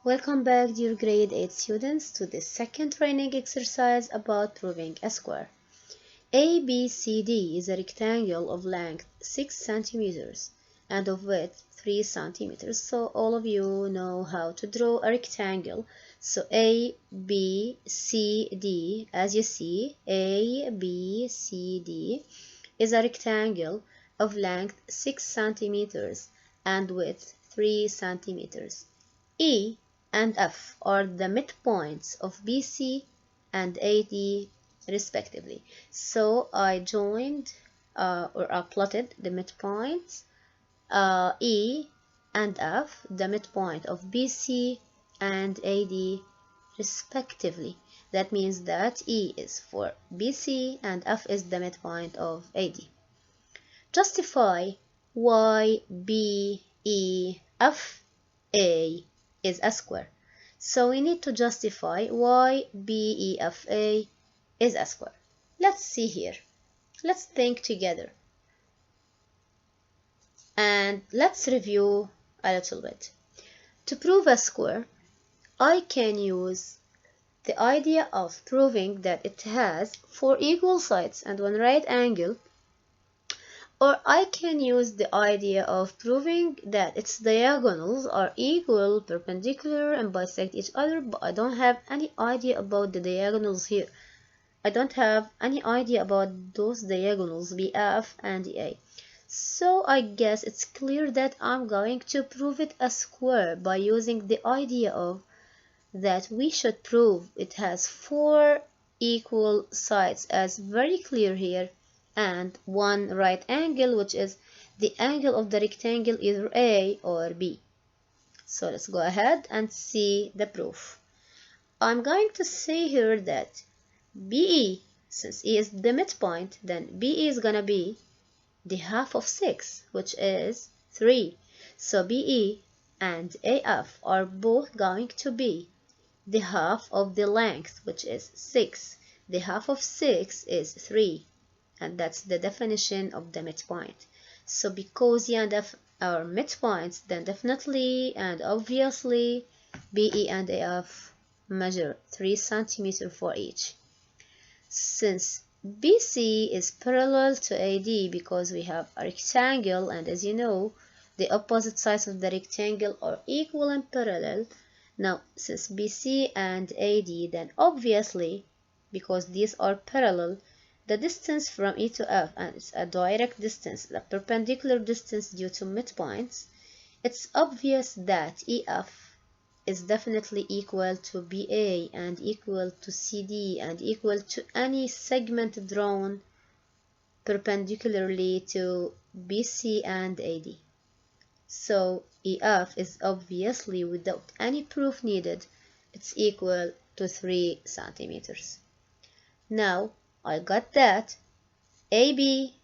Welcome back, dear grade 8 students, to the second training exercise about proving a square. ABCD is a rectangle of length 6 centimeters and of width 3 centimeters. So all of you know how to draw a rectangle. So ABCD, as you see, ABCD is a rectangle of length 6 centimeters and width 3 centimeters. E and F are the midpoints of BC and AD respectively. So I joined or I plotted the midpoints E and F, the midpoint of BC and AD respectively. That means that E is for BC and F is the midpoint of AD. Justify why BEFA is a square. So we need to justify why BEFA is a square. Let's see here. Let's think together. And let's review a little bit. To prove a square, I can use the idea of proving that it has 4 equal sides and 1 right angle, or I can use the idea of proving that its diagonals are equal, perpendicular, and bisect each other, but I don't have any idea about the diagonals here. I don't have any idea about those diagonals, BF and A. So I guess it's clear that I'm going to prove it a square by using the idea of that we should prove it has 4 equal sides, as very clear here, and 1 right angle, which is the angle of the rectangle, either A or B. So let's go ahead and see the proof. I'm going to say here that BE, since E is the midpoint, then BE is gonna be the half of 6, which is 3. So BE and AF are both going to be the half of the length, which is 6. The half of 6 is 3, and that's the definition of the midpoint. So because E and F are midpoints, then definitely and obviously BE and AF measure 3 centimeters for each. Since BC is parallel to AD because we have a rectangle, and as you know, the opposite sides of the rectangle are equal and parallel. Now, since BC and AD, then obviously, because these are parallel, the distance from E to F, and it's a direct distance, the perpendicular distance due to midpoints, it's obvious that EF is definitely equal to BA and equal to CD and equal to any segment drawn perpendicularly to BC and AD. So EF is obviously, without any proof needed, it's equal to 3 centimeters. Now I got that AB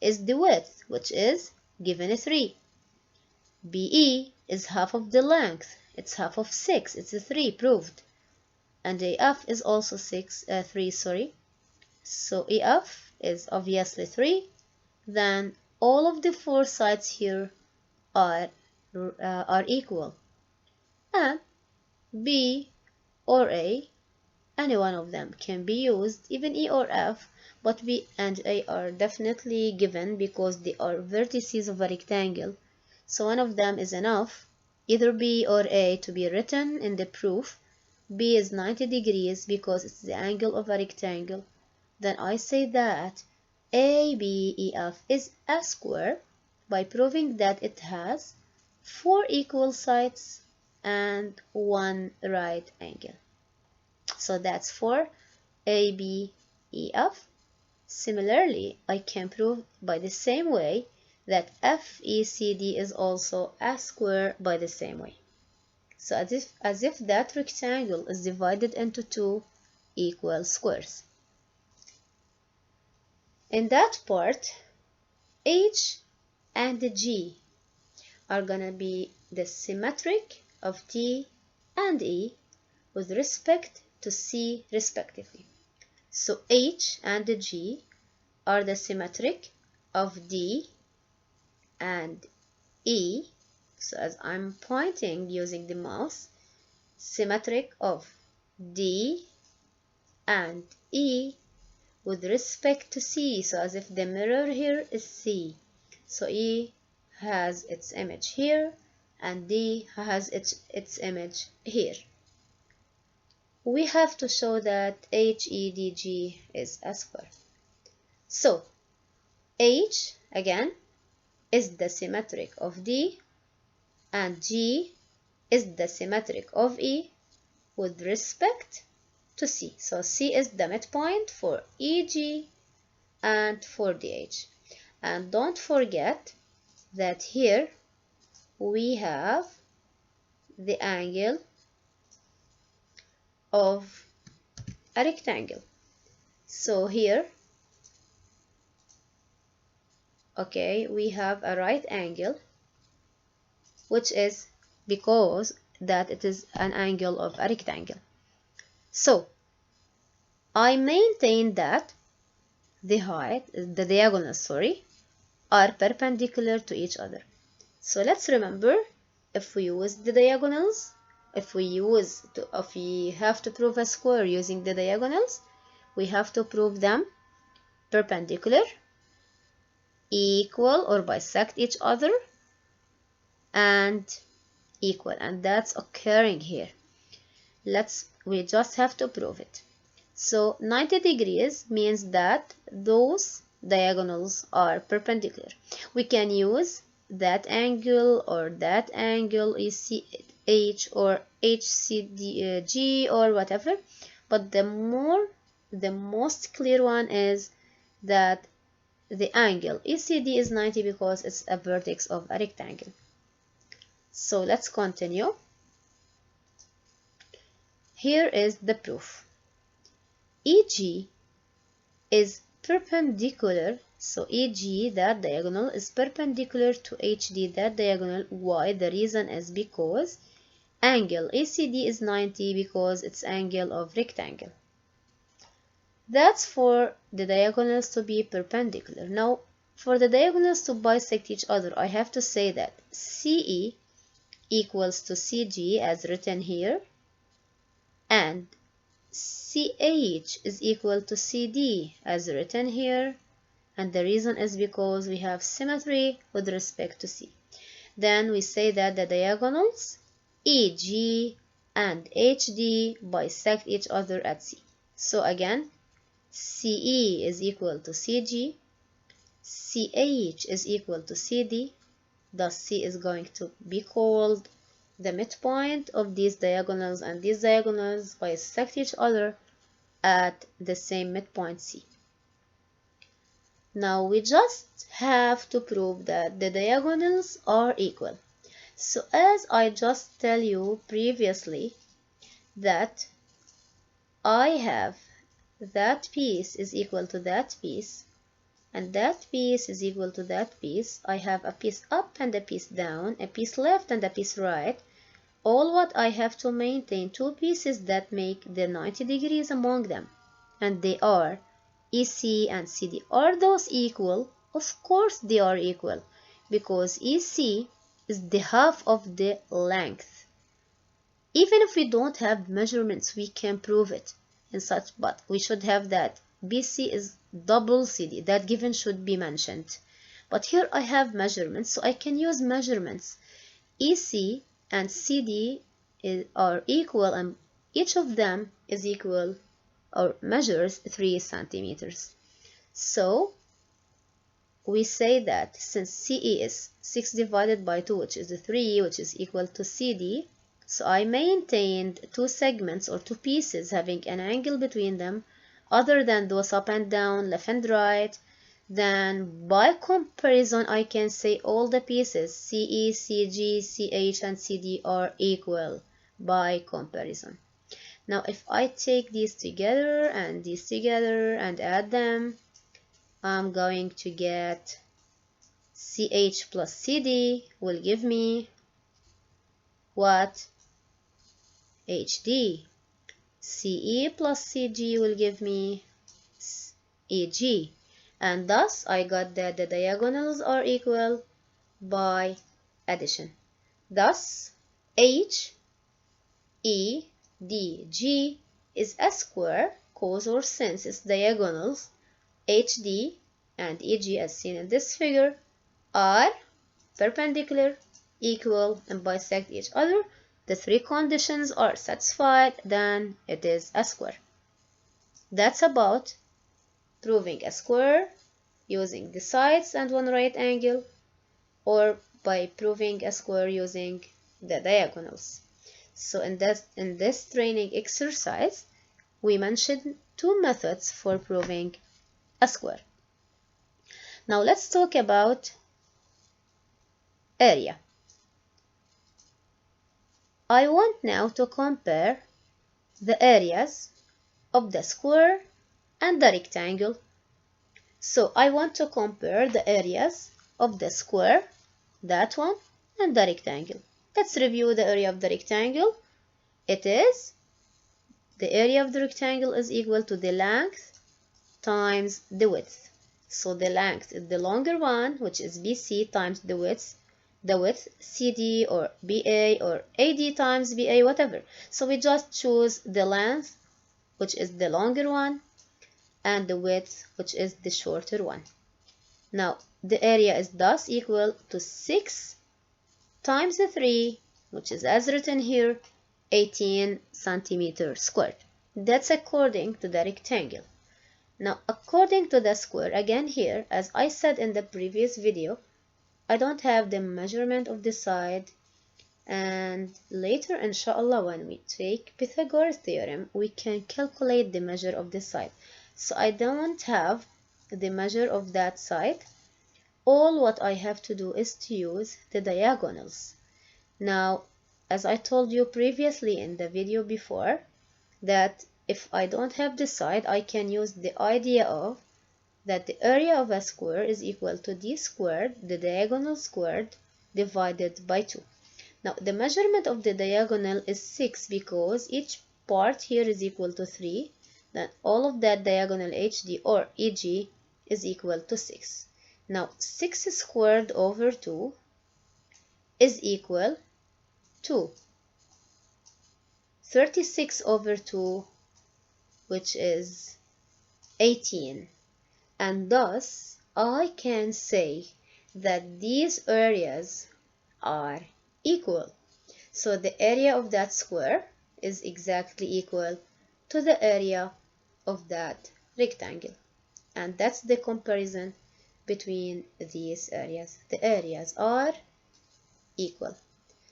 is the width, which is given a 3. BE is half of the length, it's half of 6, it's a 3, proved. And AF is also 3, sorry. So EF is obviously 3. Then all of the 4 sides here are equal. And B or A, any one of them can be used, even E or F, but B and A are definitely given because they are vertices of a rectangle. So one of them is enough, either B or A, to be written in the proof. B is 90 degrees because it's the angle of a rectangle. Then I say that ABEF is a square by proving that it has 4 equal sides and 1 right angle. So that's for ABEF. Similarly, I can prove by the same way that FECD is also a square by the same way. So as if that rectangle is divided into 2 equal squares. In that part, H and G are gonna be the symmetric of D and E with respect to C respectively. So H and G are the symmetric of D and E. So as I'm pointing using the mouse, symmetric of D and E with respect to C, so as if the mirror here is C. So E has its image here and D has its image here. We have to show that HEDG is a square. So H again is the symmetric of D and G is the symmetric of E with respect to C. So C is the midpoint for EG and for DH. And don't forget that here we have the angle of a rectangle. So here, okay, we have a right angle, which is because that it is an angle of a rectangle. So I maintain that the diagonals, are perpendicular to each other. So let's remember, if we use the diagonals, if we have to prove a square using the diagonals, we have to prove them perpendicular, equal or bisect each other, and equal, and that's occurring here. We just have to prove it. So 90 degrees means that those diagonals are perpendicular. We can use that angle or that angle, ECH or HCG or whatever, but the most clear one is that the angle ECD is 90 because it's a vertex of a rectangle. So let's continue. Here is the proof. EG is perpendicular, so EG, that diagonal, is perpendicular to HD, that diagonal. Why? The reason is because angle ECD is 90 because it's angle of rectangle. That's for the diagonals to be perpendicular. Now, for the diagonals to bisect each other, I have to say that CE equals to CG as written here, and CH is equal to CD as written here, and the reason is because we have symmetry with respect to C. Then we say that the diagonals EG and HD bisect each other at C. So again, CE is equal to CG, CH is equal to CD, thus C is going to be called the midpoint of these diagonals, and these diagonals bisect each other at the same midpoint C. Now we just have to prove that the diagonals are equal. So as I just tell you previously, that I have that piece is equal to that piece, and that piece is equal to that piece. I have a piece up and a piece down, a piece left and a piece right. All what I have to maintain two pieces that make the 90 degrees among them, and they are EC and CD. Are those equal? Of course they are equal, because EC is the half of the length. Even if we don't have measurements, we can prove it in such, but we should have that BC is double CD. That given should be mentioned. But here I have measurements, so I can use measurements. EC and CD are equal, and each of them is equal or measures 3 centimeters. So we say that since CE is 6 divided by 2, which is 3, which is equal to CD, so I maintained two segments or two pieces having an angle between them other than those up and down, left and right. Then by comparison, I can say all the pieces CE, CG, CH, and CD are equal by comparison. Now if I take these together and these together and add them, I'm going to get CH plus CD will give me what? HD. CE plus CG will give me EG. And thus I got that the diagonals are equal by addition. Thus H EDG is a square cause or since its diagonals HD and EG as seen in this figure are perpendicular, equal, and bisect each other. The three conditions are satisfied, then it is a square. That's about proving a square using the sides and one right angle, or by proving a square using the diagonals. So in this training exercise, we mentioned two methods for proving a square. Now let's talk about area. I want now to compare the areas of the square and the rectangle. So I want to compare the areas of the square, that one, and the rectangle. Let's review the area of the rectangle. The area of the rectangle is equal to the length times the width. So the length is the longer one, which is BC, times the width CD or BA or AD times BA, whatever. So we just choose the length, which is the longer one, and the width, which is the shorter one. Now the area is thus equal to 6 times the 3, which is as written here, 18 centimeters squared. That's according to the rectangle. Now according to the square, again here, as I said in the previous video, I don't have the measurement of the side, and later inshallah when we take Pythagoras theorem we can calculate the measure of the side. So I don't have the measure of that side. All what I have to do is to use the diagonals. Now, as I told you previously in the video before, that if I don't have the side, I can use the idea of that the area of a square is equal to d squared, the diagonal squared, divided by 2. Now, the measurement of the diagonal is 6 because each part here is equal to 3. Then all of that diagonal HD or EG is equal to 6. Now, 6 squared over 2 is equal to 36 over 2, which is 18. And thus, I can say that these areas are equal. So the area of that square is exactly equal to the area of that rectangle. And that's the comparison between these areas. The areas are equal.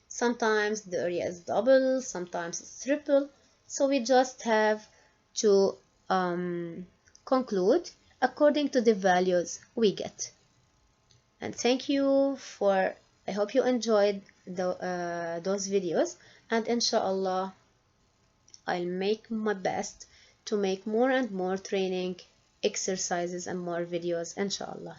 Sometimes the area is double, sometimes it's triple. So we just have to conclude according to the values we get. And thank you for, I hope you enjoyed those videos, and inshallah I'll make my best to make more and more training exercises and more videos inshallah.